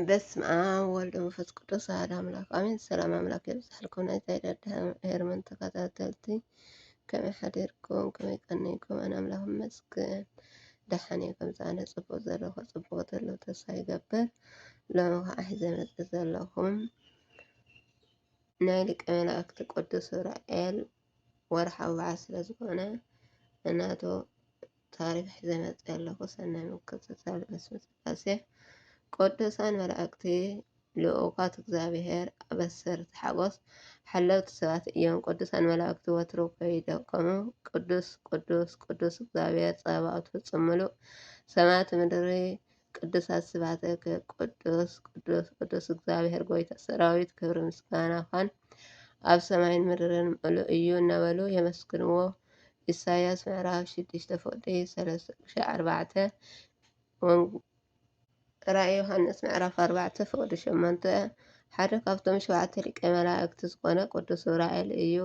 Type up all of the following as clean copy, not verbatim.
በስመ አብ ወወልድ ወመንፈስ ቅዱስ አሐዱ አምላክ አሜን። ሰላም አምላክ ይብዛልኩም ናይ ዘይደድ ሄርመን ተከታተልቲ ከመይ ሓዲርኩም ከመይ ቀኒኩም ኣነ ኣምላኽ ይመስገን ደሓን እየ። ከምዚ ኣነ ፅቡቅ ዘለኹ ፅቡቅ ዘሎ ተስፋ ይገብር ሎሚ ከዓ ሒዘ መፅእ ዘለኹም ናይ ሊቀ መላእክቲ ቅዱስ ዑራኤል ወርሓዊ በዓል ስለ ዝኾነ እናቱ ታሪክ ሒዘ መፅእ ኣለኹ። ሰናይ ምክትታል በስመ ስላሴ ቅዱሳን መላእክቲ ልኡካት እግዚአብሔር ኣበሰርቲ ሓጎስ ሓለውቲ ሰባት እዮም። ቅዱሳን መላእክቲ ወትሩ ከይደከሙ ቅዱስ ቅዱስ ቅዱስ እግዚአብሔር ጸባኦት ፍጹም ምሉእ ሰማያት ምድሪ ቅዱሳት ስብሐተከ ቅዱስ ቅዱስ ቅዱስ እግዚአብሔር ጎይታ ሰራዊት ክብሪ ምስጋና ኻን ኣብ ሰማይን ምድርን ምሉእ እዩ እናበሉ የመስግንዎ። ኢሳያስ ምዕራፍ 6 ፍቅዲ 3-4 ራእይ ዮሐንስ ምዕራፍ 4 ፍቅዲ 8 ሓደ ካብቶም 7 ሊቀ መላእክቲ ዝኾነ ቅዱስ ዑራኤል እዩ።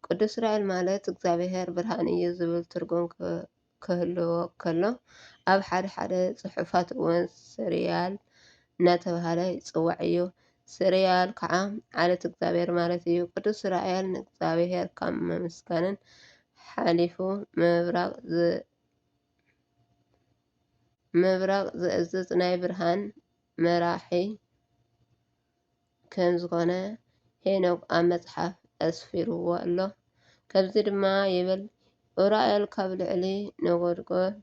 ቅዱስ ዑራኤል ማለት እግዚአብሔር ብርሃን እዩ ዝብል ትርጉም ክህልዎ ከሎ ኣብ ሓደ ጽሑፋት እውን ስሪያል እናተባህለ ይጽዋዕ እዩ። ስሪያል ከዓ ዓለት እግዚአብሔር ማለት እዩ። ቅዱስ ዑራኤል ንእግዚአብሔር ካብ መመስገንን ሓሊፉ ምብራቅ ዝእዝዝ ናይ ብርሃን መራሒ ከም ዝኾነ ሄኖክ ኣብ መጽሓፍ ኣስፊርዎ ኣሎ። ከምዚ ድማ ይብል ዑራኤል ካብ ልዕሊ ነጎድጓድ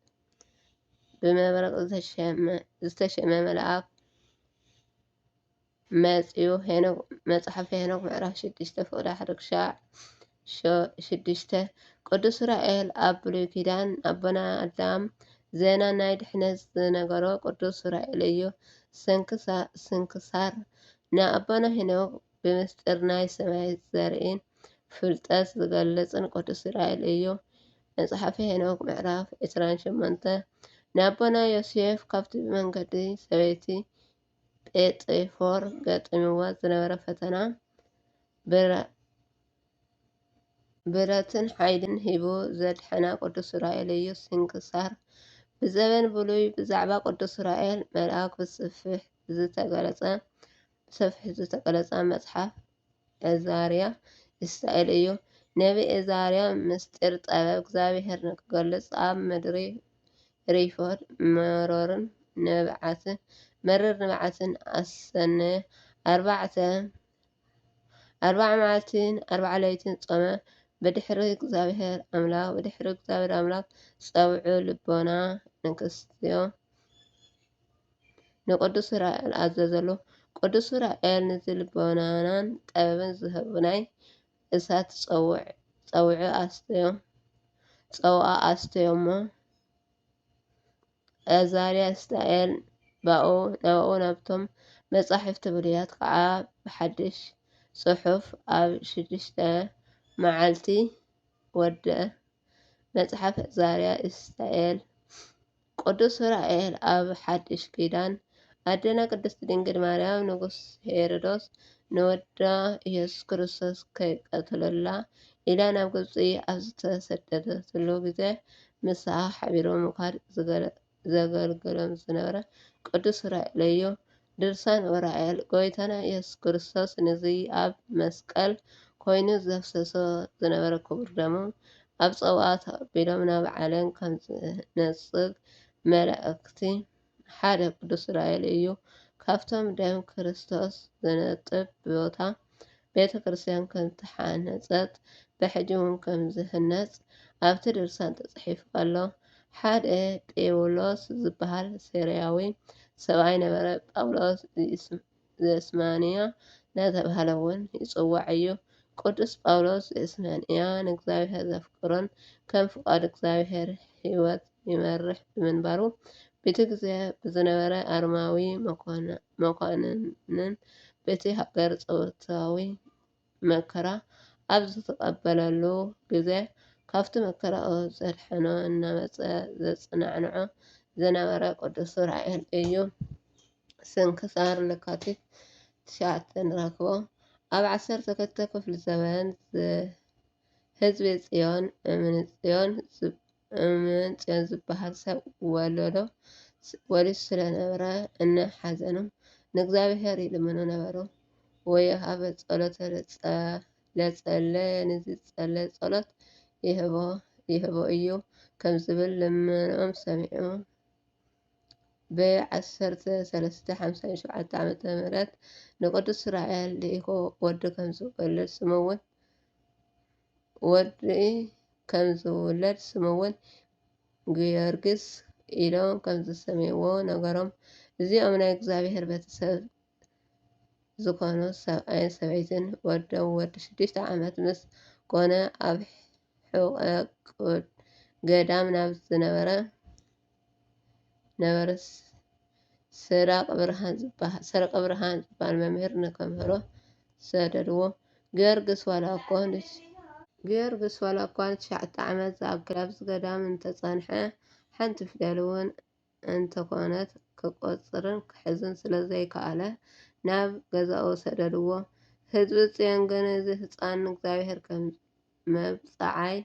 ብመብረቕ ዝተሸመ መልአክ መጺኡ። መጽሓፈ ሄኖክ ምዕራፍ 6 ፍቅዲ 1-6 ቅዱስ ዑራኤል ኣብ ብሉይ ኪዳን ኣቦና ኣዳም ዜና ናይ ድሕነት ዝነገሮ ቅዱስ ዑራኤል እዩ። ስንክሳር ንኣቦና ሄኖክ ብምስጢር ናይ ሰማይ ዘርእን ፍልጠት ዝገልጽን ቅዱስ ዑራኤል እዩ። መጽሓፈ ሄኖክ ምዕራፍ 28 ንኣቦና ዮሴፍ ካብቲ ብመንገዲ ሰበይቲ ጴጥፎር ገጢምዋ ዝነበረ ፈተና ብረትን ሓይልን ሂቡ ዘድሐና ቅዱስ ዑራኤል እዩ። ስንክሳር ብዘበን ብሉይ ብዛዕባ ቅዱስ ዑራኤል መልአክ ብሰፊሕ ዝተገለጸ መጽሓፍ ዕዛርያ እስራኤል እዩ። ነቢ ዕዛርያ ምስጢር ጥበብ እግዚአብሔር ንክገልጽ ኣብ ምድሪ ሪፎድ መሪር ንብዓትን ኣሰነየ 40 መዓልትን 40 ለይትን ጾመ። ብድሕሪ እግዚአብሔር ኣምላክ ጸውዑ ልቦና ንክስትዮ ንቅዱስ ዑራኤል ኣዘዘሉ። ቅዱስ ዑራኤል ነዚ ልቦናን ጥበብን ዝህብ ናይ እሳት ጸውዓ ኣስተዮሞ። ዕዛርያ እስራኤል ናብኡ ናብቶም መጻሕፍቲ ብሉያት ከዓ ብሓድሽ ጽሑፍ ኣብ 6 መዓልቲ ወድአ። መጽሓፍ ዕዛርያ እስራኤል ቅዱስ ዑራኤል ኣብ ሓድሽ ኪዳን ኣዴና ቅድስት ድንግል ማርያም ንጉስ ሄሮዶስ ንወዳ ኢየሱስ ክርስቶስ ከይቀትለላ ኢላ ናብ ግብፂ ኣብ ዝተሰደደትሉ ግዜ ምስኣ ሓቢሩ ምኻድ ዘገልግሎም ዝነበረ ቅዱስ ዑራኤል እዩ። ድርሳን ዑራኤል ጎይታና ኢየሱስ ክርስቶስ ንዚ ኣብ መስቀል ኮይኑ ዘፍሰሶ ዝነበረ ክቡር ደሙ ኣብ ጸውዓ ተቐቢሎም ናብ ዓለም ከም ዝነጽግ መላእክቲ ሓደ ቅዱስ ዑራኤል እዩ። ካብቶም ደም ክርስቶስ ዝነጥብ ቦታ ቤተ ክርስቲያን ከም ተሓነጸት ብሕጂ እውን ከም ዝህነጽ ኣብቲ ድርሳን ተጻሒፉ ኣሎ። ሓደ ጴውሎስ ዝበሃል ሴርያዊ ሰብኣይ ነበረ። ጳውሎስ ዘስማንያ እናተባህለ እውን ይጽዋዕ እዩ። ቅዱስ ጳውሎስ ዘስማንያ ንእግዚአብሔር ዘፍቅሮን ከም ፍቃድ እግዚአብሔር ሕይወት ይመርሕ ብምንባሩ በቲ ግዜ ብዝነበረ ኣርማዊ መኳንንን በቲ ሃገር ጾታዊ መከራ ኣብ ዝተቐበለሉ ግዜ ካብቲ መከራኡ ዘድሕኖ እናመጸ ዘጽናንዖ ዝነበረ ቅዱስ ዑራኤል እዩ። ስንክሳር ለካቲት 9 ንረክቦ። ኣብ 12 ክፍለ ዘመን ህዝቢ ጽዮን እምነ ጽዮን ዝበሃል ሰብ ወሊሱ ስለነበረ እነ ሓዘኖም ንእግዚኣብሔር ይልምኑ ነበሩ። ወየሃበ ጸሎተ ለጸለየ ንዝጸለየ ጸሎት ይህቦ እዩ ከም ዝብል ልመኖም ሰሚዑ ብ1357 ዓ.ም ንቅዱስ ራኤል ልኢኮ ወዲ ከም ዝውለድ ስሙ እውን ጊዮርጊስ ኢሎም ከም ዝሰምይዎ ነገሮም። እዚኦም ናይ እግዚአብሔር ቤተሰብ ዝኾኑ ሰብኣይን ሰበይትን ወዶም ወዲ 6 ዓመት ምስ ኮነ ኣብ ሕቖ ገዳም ናብ ዝነበረ ሰረቀ ብርሃን ዝበሃል መምህር ንከምህሮ ሰደድዎ። ጊዮርጊስ ዋላ እኳ 9 ዓመት ዝኣክል ኣብዚ ገዳም እንተጸንሐ ሓንቲ ፊደል እውን እንተኾነት ክቆጽርን ክሕዝን ስለዘይከኣለ ናብ ገዛኡ ሰደድዎ። ህዝቢ ጽዮን ግን እዚ ህፃን ንእግዚአብሔር ከም መብፅዓይ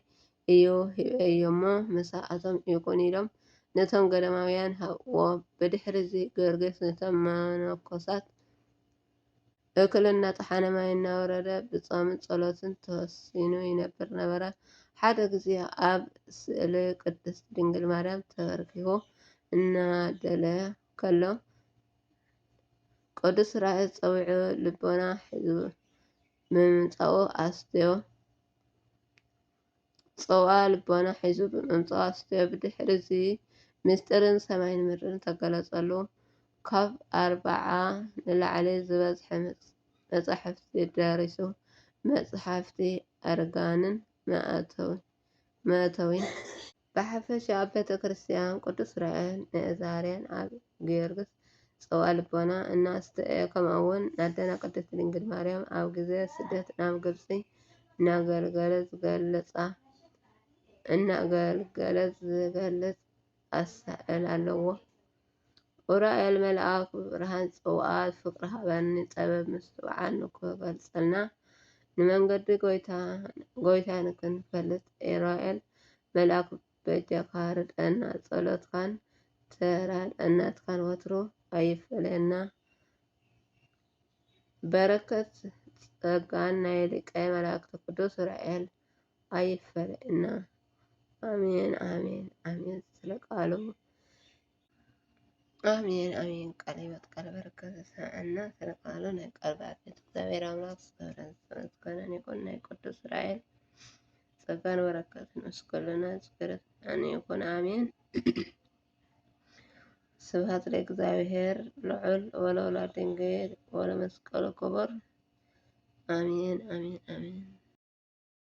እዩ ሂበዮሞ ምስኣቶም ይኹን ኢሎም ነቶም ገዳማውያን ሃብዎ። ብድሕሪ እዚ ጊዮርጊስ ነቶም መነኮሳት እክል እናጠሓነ ማይ እናወረደ ብፆምን ጸሎትን ተወሲኑ ይነብር ነበረ። ሓደ ግዜ ኣብ ስእሊ ቅድስት ድንግል ማርያም ተበርኪኹ እናደለየ ከሎ ቅዱስ ራኤል ፀዊዑ ልቦና ሒዙ ብምምፃኡ ኣስትዮ ብድሕሪ እዚ ምስጢርን ሰማይን ምድርን ተገለጸሉ። ካብ 40 ንላዕሊ ዝበዝሐ መጻሕፍቲ ደሪሱ መጽሓፍቲ ኣረጋንን መእተዊን። ብሓፈሻ ኣብ ቤተ ክርስቲያን ቅዱስ ራኤል ንእዛርያን ኣብ ጊዮርጊስ ፀውዓ ልቦና እናስተየ ከምኡውን ናደና ቅድስት ድንግል ማርያም ኣብ ግዜ ስደት ናብ ግብፂ እናገልገለት ዝገልጽ ኣሳእል ኣለዎ። ኡራኤል መልአክ ብብርሃን ጽውዓ ፍቅሪ ሃበኒ ጥበብ ምስትውዓል ንክገልጸልና ንመንገዲ ጎይታ ንክንፈልጥ ኡራኤል መልአክ በጀኻ ርደአና ጸሎትካን ተራድኣነትካን ወትሩ ኣይፈለየና። በረከት ጸጋን ናይ ሊቀ መላእክት ቅዱስ ኡራኤል ኣይፈለየና። አሜን አሜን አሜን። ስለቃሉ አሜን አሜን። ቃለ ሕይወት ቃለ በረከት ሰማዕና ስለቃሉ ናይ ቃል ባለቤት እግዚአብሔር አምላክ ዝተመስገነ ይኩን። ናይ ቅዱስ ኡራኤል ጸጋን በረከትን ምስ ኩልና ዝገረን ይኩን አሜን። ስብሐት ለእግዚአብሔር ልዑል ወለወላዲቱ ድንግል ወለመስቀሉ ክቡር አሜን አሜን አሜን።